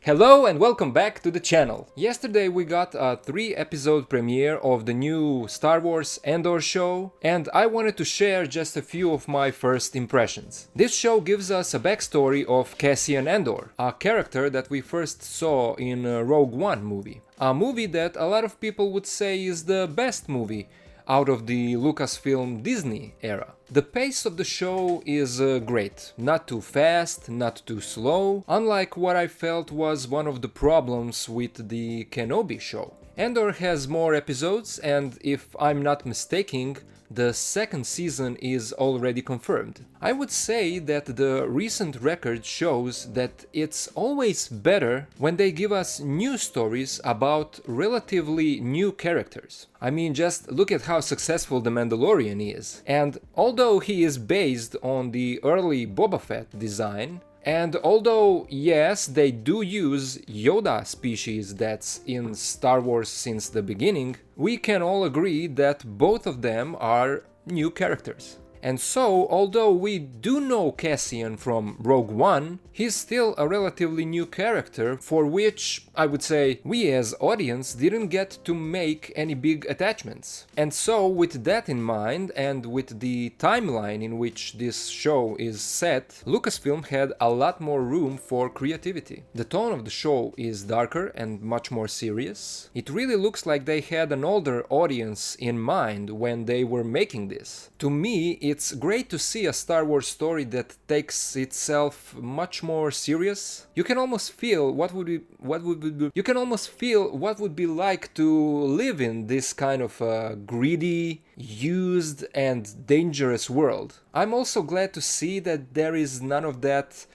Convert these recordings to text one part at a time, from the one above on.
Hello and welcome back to the channel. Yesterday we got a 3-episode premiere of the new Star Wars Andor show, and I wanted to share just a few of my first impressions. This show gives us a backstory of Cassian Andor, a character that we first saw in Rogue One movie. A movie that a lot of people would say is the best movie out of the Lucasfilm Disney era. The pace of the show is great, not too fast, not too slow, unlike what I felt was one of the problems with the Kenobi show. Andor has more episodes, and if I'm not mistaken, the second season is already confirmed. I would say that the recent record shows that it's always better when they give us new stories about relatively new characters. I mean, just look at how successful The Mandalorian is. And although he is based on the early Boba Fett design, and although, yes, they do use Yoda species that's in Star Wars since the beginning, we can all agree that both of them are new characters. And so, although we do know Cassian from Rogue One, he's still a relatively new character for which, I would say, we as audience didn't get to make any big attachments. And so, with that in mind, and with the timeline in which this show is set, Lucasfilm had a lot more room for creativity. The tone of the show is darker and much more serious. It really looks like they had an older audience in mind when they were making this. To me, it's great to see a Star Wars story that takes itself much more serious. You can almost feel what would be like to live in this kind of greedy, used and dangerous world. I'm also glad to see that there is none of that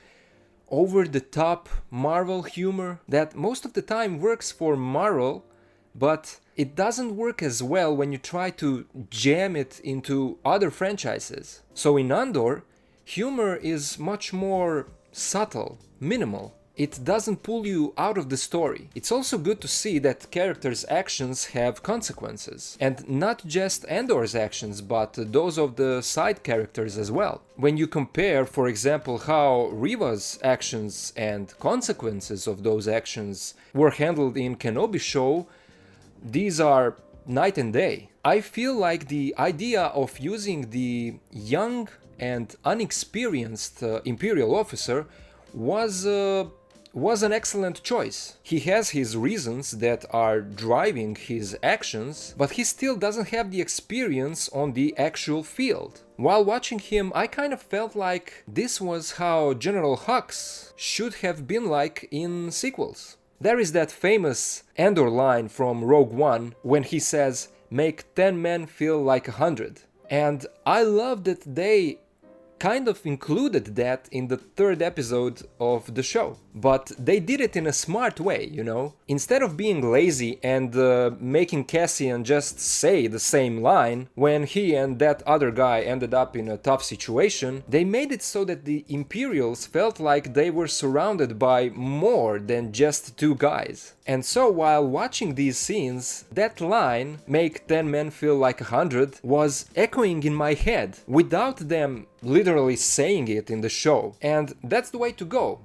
over-the-top Marvel humor that most of the time works for Marvel, but it doesn't work as well when you try to jam it into other franchises. So in Andor, humor is much more subtle, minimal. It doesn't pull you out of the story. It's also good to see that characters' actions have consequences. And not just Andor's actions, but those of the side characters as well. When you compare, for example, how Reva's actions and consequences of those actions were handled in Kenobi show, these are night and day. I feel like the idea of using the young and unexperienced Imperial officer was an excellent choice. He has his reasons that are driving his actions, but he still doesn't have the experience on the actual field. While watching him, I kind of felt like this was how General Hux should have been like in sequels. There is that famous Andor line from Rogue One when he says, "Make 10 men feel like 100." And I love that they kind of included that in the 3rd episode of the show. But they did it in a smart way, you know? Instead of being lazy and making Cassian just say the same line when he and that other guy ended up in a tough situation, they made it so that the Imperials felt like they were surrounded by more than just 2 guys. And so while watching these scenes, that line, "Make 10 men feel like 100, was echoing in my head without them literally saying it in the show. And that's the way to go.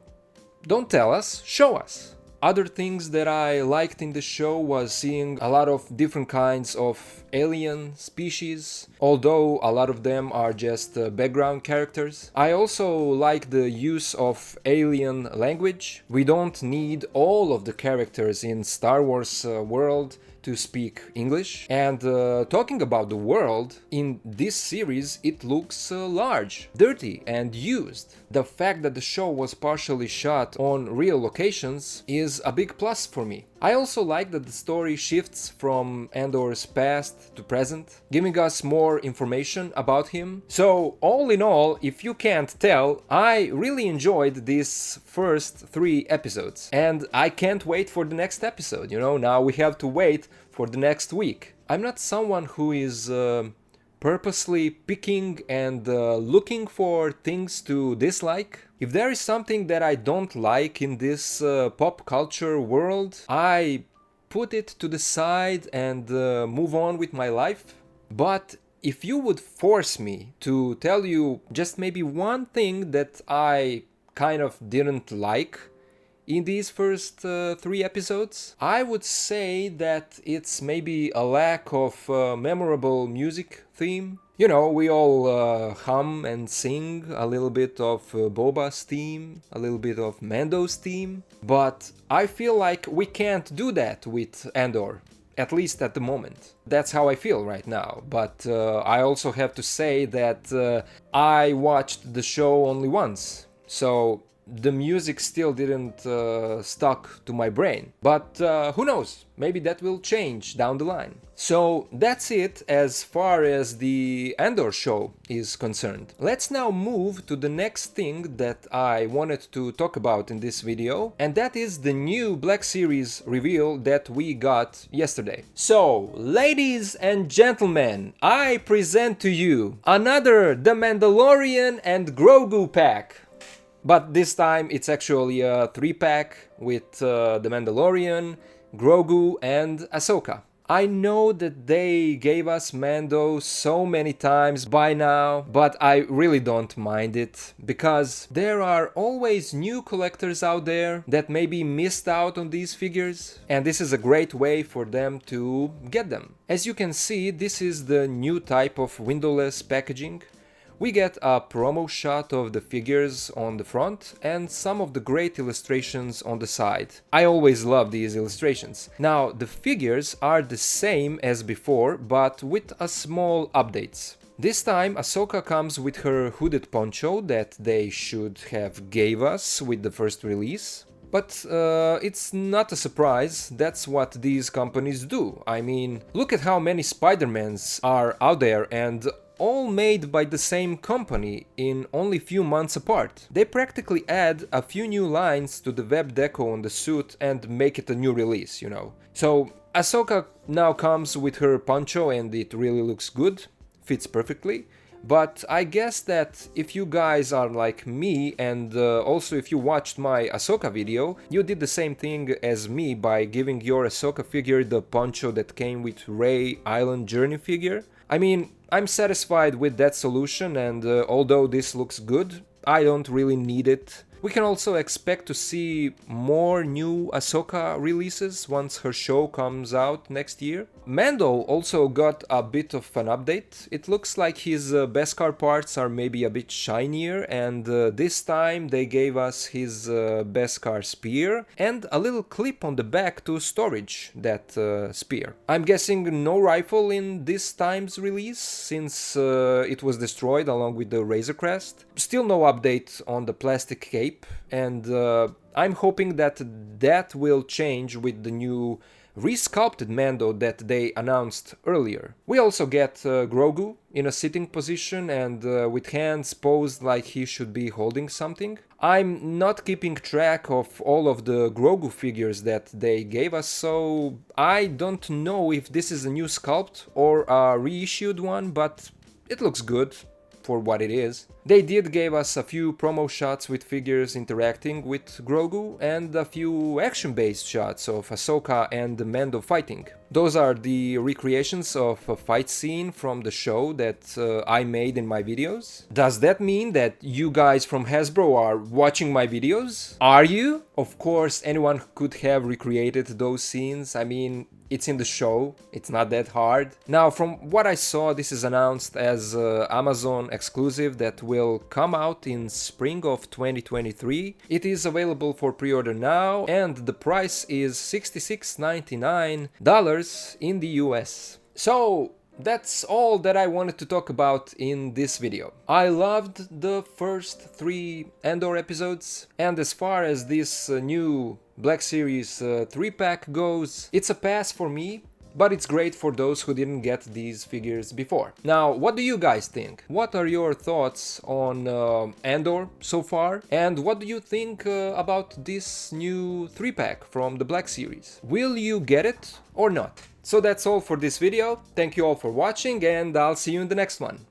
Don't tell us, show us. Other things that I liked in the show was seeing a lot of different kinds of alien species, although a lot of them are just background characters. I also like the use of alien language. We don't need all of the characters in Star Wars world to speak English. And talking about the world, in this series it looks large, dirty and used. The fact that the show was partially shot on real locations is a big plus for me. I also like that the story shifts from Andor's past to present, giving us more information about him. So all in all, if you can't tell, I really enjoyed these first 3 episodes. And I can't wait for the next episode, you know, now we have to wait for the next week. I'm not someone who is purposely picking and looking for things to dislike. If there is something that I don't like in this pop culture world, I put it to the side and move on with my life. But if you would force me to tell you just maybe one thing that I kind of didn't like in these first 3 episodes? I would say that it's maybe a lack of memorable music theme. You know, we all hum and sing a little bit of Boba's theme, a little bit of Mando's theme, but I feel like we can't do that with Andor. At least at the moment. That's how I feel right now. But I also have to say that I watched the show only once. So the music still didn't stuck to my brain. But who knows? Maybe that will change down the line. So that's it as far as the Andor show is concerned. Let's now move to the next thing that I wanted to talk about in this video, and that is the new Black Series reveal that we got yesterday. So, ladies and gentlemen, I present to you another The Mandalorian and Grogu pack. But this time it's actually a 3-pack with The Mandalorian, Grogu and Ahsoka. I know that they gave us Mando so many times by now, but I really don't mind it, because there are always new collectors out there that maybe missed out on these figures, and this is a great way for them to get them. As you can see, this is the new type of windowless packaging. We get a promo shot of the figures on the front and some of the great illustrations on the side. I always love these illustrations. Now, the figures are the same as before, but with a small updates. This time Ahsoka comes with her hooded poncho that they should have gave us with the first release. But it's not a surprise, that's what these companies do. I mean, look at how many Spider-Mans are out there, and all made by the same company in only few months apart. They practically add a few new lines to the web deco on the suit and make it a new release, you know. So Ahsoka now comes with her poncho and it really looks good, fits perfectly. But I guess that if you guys are like me and also if you watched my Ahsoka video, you did the same thing as me by giving your Ahsoka figure the poncho that came with Rey Island Journey figure. I mean, I'm satisfied with that solution, and although this looks good, I don't really need it. We can also expect to see more new Ahsoka releases once her show comes out next year. Mando also got a bit of an update. It looks like his Beskar parts are maybe a bit shinier, and this time they gave us his Beskar spear and a little clip on the back to storage that spear. I'm guessing no rifle in this time's release, since it was destroyed along with the Razor Crest. Still no update on the plastic cape, and I'm hoping that that will change with the new resculpted Mando that they announced earlier. We also get Grogu in a sitting position and with hands posed like he should be holding something. I'm not keeping track of all of the Grogu figures that they gave us, so I don't know if this is a new sculpt or a reissued one, but it looks good for what it is. They did give us a few promo shots with figures interacting with Grogu and a few action-based shots of Ahsoka and Mando fighting. Those are the recreations of a fight scene from the show that I made in my videos. Does that mean that you guys from Hasbro are watching my videos? Are you? Of course, anyone could have recreated those scenes. I mean, it's in the show, it's not that hard. Now, from what I saw, this is announced as Amazon exclusive that will come out in spring of 2023. It is available for pre-order now, and the price is $66.99 in the US. So, that's all that I wanted to talk about in this video. I loved the first 3 Andor episodes, and as far as this new Black Series 3-pack goes, it's a pass for me, but it's great for those who didn't get these figures before. Now, what do you guys think? What are your thoughts on Andor so far? And what do you think about this new 3-pack from the Black Series? Will you get it or not? So that's all for this video. Thank you all for watching, and I'll see you in the next one.